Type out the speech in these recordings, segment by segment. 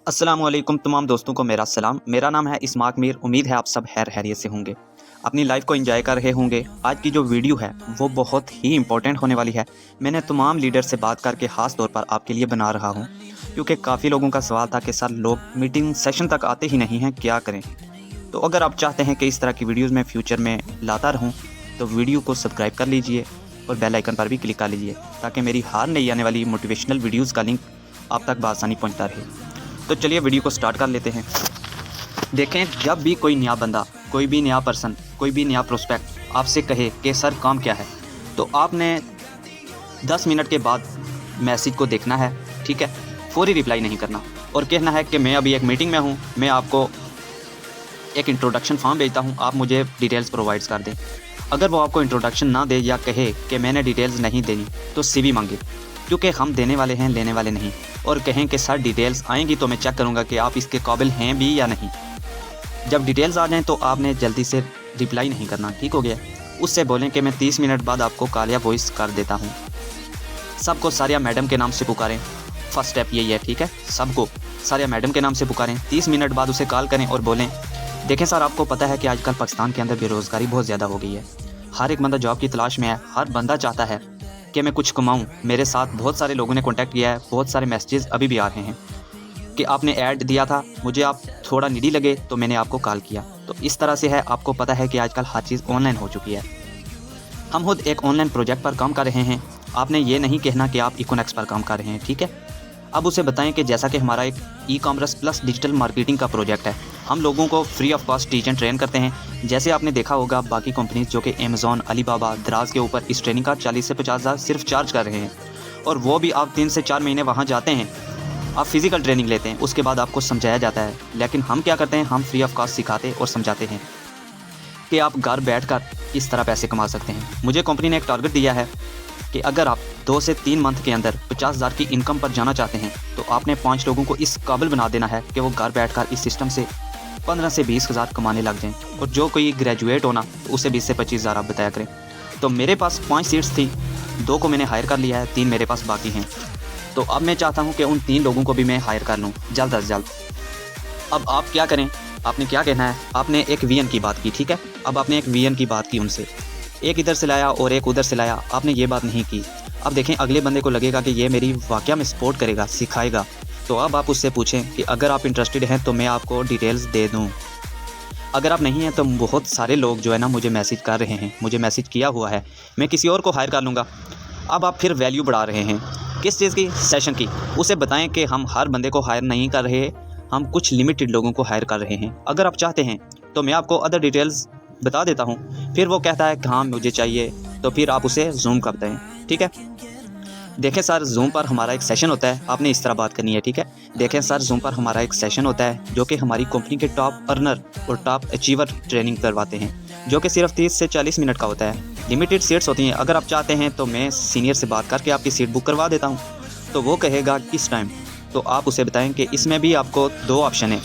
अस्सलामुअलैकुम तमाम दोस्तों को मेरा सलाम। मेरा नाम है इस्माक मीर। उम्मीद है आप सब खैर खैरियत से होंगे, अपनी लाइफ को एंजॉय कर रहे होंगे। आज की जो वीडियो है वो बहुत ही इंपॉर्टेंट होने वाली है। मैंने तमाम लीडर से बात करके ख़ास तौर पर आपके लिए बना रहा हूँ, क्योंकि काफ़ी लोगों का सवाल था कि सर लोग मीटिंग सेशन तक आते ही नहीं हैं, क्या करें। तो अगर आप चाहते हैं कि इस तरह की वीडियोज़ मैं फ्यूचर में लाता रहूँ तो वीडियो को सब्सक्राइब कर लीजिए और बेल आइकन पर भी क्लिक कर लीजिए, ताकि मेरी हर नई आने वाली मोटिवेशनल वीडियोज़ का लिंक आप तक बआसानी पहुँचता रहे। तो चलिए वीडियो को स्टार्ट कर लेते हैं। देखें, जब भी कोई नया बंदा, कोई भी नया पर्सन, कोई भी नया प्रोस्पेक्ट आपसे कहे कि सर काम क्या है, तो आपने 10 मिनट के बाद मैसेज को देखना है, ठीक है। फौरी रिप्लाई नहीं करना और कहना है कि मैं अभी एक मीटिंग में हूँ, मैं आपको एक इंट्रोडक्शन फॉर्म भेजता हूँ, आप मुझे डिटेल्स प्रोवाइड्स कर दें। अगर वो आपको इंट्रोडक्शन ना दे या कहे कि मैंने डिटेल्स नहीं देनी, तो CV मांगे, क्योंकि हम देने वाले हैं, लेने वाले नहीं। और कहें कि सर डिटेल्स आएंगी तो मैं चेक करूंगा कि आप इसके काबिल हैं भी या नहीं। जब डिटेल्स आ जाएं तो आपने जल्दी से रिप्लाई नहीं करना, ठीक हो गया। उससे बोलें कि मैं 30 मिनट बाद आपको कॉल या वॉइस कर देता हूं। सबको सारिया मैडम के नाम से पुकारें, फर्स्ट स्टेप यही है, ठीक है। सबको सारिया मैडम के नाम से पुकारें, 30 मिनट बाद उसे कॉल करें और बोलें, देखें सर, आपको पता है कि आजकल पाकिस्तान के अंदर बेरोज़गारी बहुत ज़्यादा हो गई है। हर एक बंदा जॉब की तलाश में है, हर बंदा चाहता है कि मैं कुछ कमाऊं। मेरे साथ बहुत सारे लोगों ने कांटेक्ट किया है, बहुत सारे मैसेजेस अभी भी आ रहे हैं कि आपने ऐड दिया था, मुझे आप थोड़ा नीडी लगे तो मैंने आपको कॉल किया। तो इस तरह से है, आपको पता है कि आजकल हर चीज़ ऑनलाइन हो चुकी है। हम खुद एक ऑनलाइन प्रोजेक्ट पर काम कर रहे हैं, आपने ये नहीं कहना कि आप इकोनेक्स पर काम कर रहे हैं, ठीक है। अब उसे बताएं कि जैसा कि हमारा एक ई-कॉमर्स प्लस डिजिटल मार्केटिंग का प्रोजेक्ट है, हम लोगों को free of cost teach and train करते हैं। जैसे आपने देखा होगा बाकी कंपनीज जो कि अमेज़ॉन, अलीबाबा, दराज के ऊपर इस ट्रेनिंग का 40 से 50 हज़ार सिर्फ चार्ज कर रहे हैं, और वो भी आप 3 से 4 महीने वहाँ जाते हैं, आप फिज़िकल ट्रेनिंग लेते हैं, उसके बाद आपको समझाया जाता है। लेकिन हम क्या करते हैं, हम फ्री ऑफ कॉस्ट सिखाते और समझाते हैं कि आप घर बैठकर इस तरह पैसे कमा सकते हैं। मुझे कंपनी ने एक टारगेट दिया है कि अगर आप 2 से 3 मंथ के अंदर 50,000 की इनकम पर जाना चाहते हैं, तो आपने 5 लोगों को इस काबिल बना देना है कि वो घर बैठकर इस सिस्टम से 15 से 20 हज़ार कमाने लग जाएं। और जो कोई ग्रेजुएट होना, तो उसे 20 से 25 हज़ार आप बताया करें। तो मेरे पास 5 सीट्स थी, 2 को मैंने हायर कर लिया है, 3 मेरे पास बाकी हैं। तो अब मैं चाहता हूँ कि उन 3 लोगों को भी मैं हायर कर लूँ जल्द अज जल्द। अब आप क्या करें, आपने क्या कहना है, आपने एक VN की बात की, ठीक है। अब आपने एक VN की बात की उनसे, एक इधर से लाया और एक उधर से लाया, आपने ये बात नहीं की। अब देखें, अगले बंदे को लगेगा कि ये मेरी वाकया में सपोर्ट करेगा, सिखाएगा। तो अब आप उससे पूछें कि अगर आप इंटरेस्टेड हैं तो मैं आपको डिटेल्स दे दूं। अगर आप नहीं हैं तो बहुत सारे लोग जो है ना मुझे मैसेज कर रहे हैं, मुझे मैसेज किया हुआ है, मैं किसी और को हायर कर लूँगा। अब आप फिर वैल्यू बढ़ा रहे हैं, किस चीज़ की, सेशन की। उसे बताएं कि हम हर बंदे को हायर नहीं कर रहे, हम कुछ लिमिटेड लोगों को हायर कर रहे हैं। अगर आप चाहते हैं तो मैं आपको अदर डिटेल्स बता देता हूँ। फिर वो कहता है कि हाँ मुझे चाहिए, तो फिर आप उसे जूम करते हैं, ठीक है। देखें सर, जूम पर हमारा एक सेशन होता है, आपने इस तरह बात करनी है, ठीक है। देखें सर, जूम पर हमारा एक सेशन होता है जो कि हमारी कंपनी के टॉप अर्नर और टॉप अचीवर ट्रेनिंग करवाते हैं, जो कि सिर्फ 30 से 40 मिनट का होता है। लिमिटेड सीट्स होती हैं। अगर आप चाहते हैं तो मैं सीनियर से बात करके आपकी सीट बुक करवा देता हूँ। तो वो कहेगा किस टाइम, तो आप उसे बताएं कि इसमें भी आपको 2 ऑप्शन है,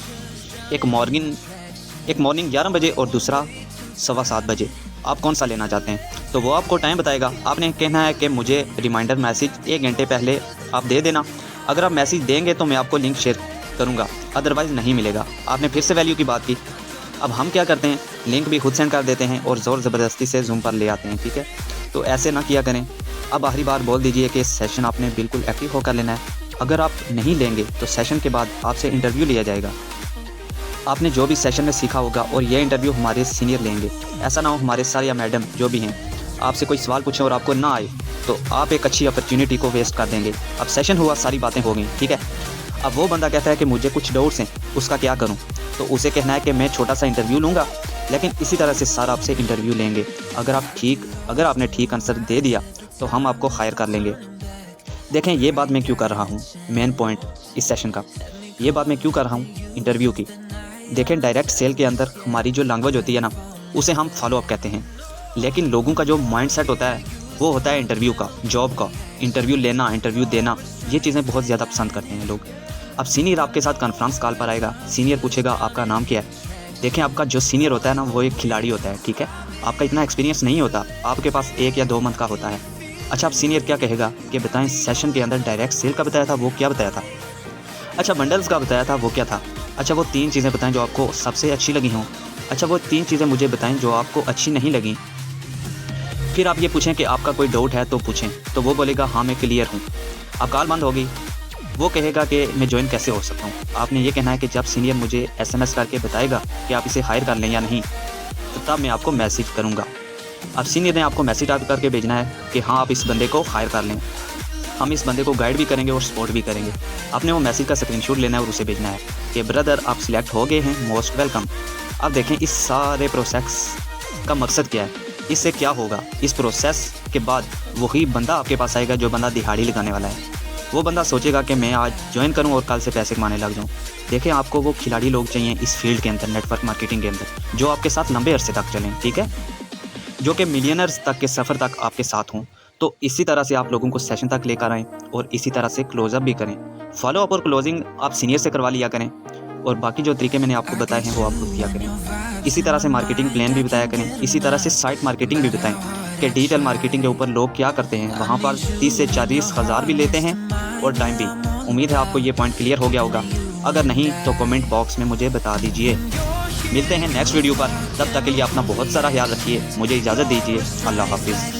एक मॉर्निंग 11 बजे और दूसरा 7:15 बजे। आप कौन सा लेना चाहते हैं, तो वो आपको टाइम बताएगा। आपने कहना है कि मुझे रिमाइंडर मैसेज 1 घंटे पहले आप दे देना। अगर आप मैसेज देंगे तो मैं आपको लिंक शेयर करूंगा, अदरवाइज़ नहीं मिलेगा। आपने फिर से वैल्यू की बात की। अब हम क्या करते हैं, लिंक भी खुद सेंड कर देते हैं और ज़ोर ज़बरदस्ती से जूम पर ले आते हैं, ठीक है। तो ऐसे ना किया करें। अब आखिरी बार बोल दीजिए कि सेशन आपने बिल्कुल एक्टिव होकर लेना है। अगर आप नहीं लेंगे तो सेशन के बाद आपसे इंटरव्यू लिया जाएगा। आपने जो भी सेशन में सीखा होगा और ये इंटरव्यू हमारे सीनियर लेंगे। ऐसा ना हो हमारे सर या मैडम जो भी हैं आपसे कोई सवाल पूछें और आपको ना आए, तो आप एक अच्छी अपॉर्चुनिटी को वेस्ट कर देंगे। अब सेशन हुआ, सारी बातें हो गई, ठीक है। अब वो बंदा कहता है कि मुझे कुछ डाउट्स हैं, उसका क्या करूं, तो उसे कहना है कि मैं छोटा सा इंटरव्यू लूँगा, लेकिन इसी तरह से सर आपसे इंटरव्यू लेंगे। अगर आपने ठीक आंसर दे दिया तो हम आपको हायर कर लेंगे। देखें, ये बात मैं क्यों कर रहा हूँ, मेन पॉइंट इस सेशन का, ये बात मैं क्यों कर रहा हूँ इंटरव्यू की। देखें, डायरेक्ट सेल के अंदर हमारी जो लैंग्वेज होती है ना, उसे हम फॉलोअप कहते हैं। लेकिन लोगों का जो माइंडसेट होता है वो होता है इंटरव्यू का, जॉब का। इंटरव्यू लेना, इंटरव्यू देना, ये चीज़ें बहुत ज़्यादा पसंद करते हैं लोग। अब सीनियर आपके साथ कॉन्फ्रेंस कॉल पर आएगा, सीनियर पूछेगा आपका नाम क्या है। देखें, आपका जो सीनियर होता है ना वो एक खिलाड़ी होता है, ठीक है। आपका इतना एक्सपीरियंस नहीं होता, आपके पास 1 या 2 मंथ का होता है। अच्छा, अब सीनियर क्या कहेगा कि बताएं, सेशन के अंदर डायरेक्ट सेल का बताया था, वो क्या बताया था। अच्छा, बंडल्स का बताया था वो क्या था? अच्छा, वो 3 चीज़ें बताएं जो आपको सबसे अच्छी लगी हों। अच्छा, वो 3 चीज़ें मुझे बताएं जो आपको अच्छी नहीं लगी। फिर आप ये पूछें कि आपका कोई डाउट है तो पूछें, तो वो बोलेगा हाँ मैं क्लियर हूँ। अब कॉल बंद होगी, वो कहेगा कि मैं ज्वाइन कैसे हो सकता हूँ। आपने ये कहना है कि जब सीनियर मुझे SMS करके बताएगा कि आप इसे हायर कर लें या नहीं, तो तब मैं आपको मैसेज करूँगा। अब सीनियर ने आपको मैसेज टाइप करके भेजना है कि हाँ आप इस बंदे को हायर कर लें। हम इस बंदे को गाइड भी करेंगे और सपोर्ट भी करेंगे। आपने वो मैसेज का स्क्रीनशॉट लेना है और उसे भेजना है कि ब्रदर आप सिलेक्ट हो गए हैं, मोस्ट वेलकम। अब देखें इस सारे प्रोसेस का मकसद क्या है, इससे क्या होगा। इस प्रोसेस के बाद वही बंदा आपके पास आएगा जो बंदा दिहाड़ी लगाने वाला है। वो बंदा सोचेगा कि मैं आज ज्वाइन करूं और कल से पैसे कमाने लग जाऊं। देखें आपको वो खिलाड़ी लोग चाहिए इस फील्ड के अंदर, नेटवर्क मार्केटिंग के अंदर, जो आपके साथ लंबे अरसे तक चलें, ठीक है, जो कि मिलियनर्स तक के सफ़र तक आपके साथ हों। तो इसी तरह से आप लोगों को सेशन तक लेकर आएँ और इसी तरह से क्लोज़अप भी करें। फॉलो अप और क्लोजिंग आप सीनियर से करवा लिया करें और बाकी जो तरीके मैंने आपको बताए हैं वो आप खुद किया करें। इसी तरह से मार्केटिंग प्लान भी बताया करें। इसी तरह से साइट मार्केटिंग भी बताएं कि डिजिटल मार्केटिंग के ऊपर लोग क्या करते हैं, वहाँ पर 30 से 40 हज़ार भी लेते हैं और टाइम भी। उम्मीद है आपको ये पॉइंट क्लियर हो गया होगा। अगर नहीं तो कमेंट बॉक्स में मुझे बता दीजिए। मिलते हैं नेक्स्ट वीडियो पर, तब तक के लिए अपना बहुत सारा ख्याल रखिए। मुझे इजाज़त दीजिए। अल्लाह हाफिज़।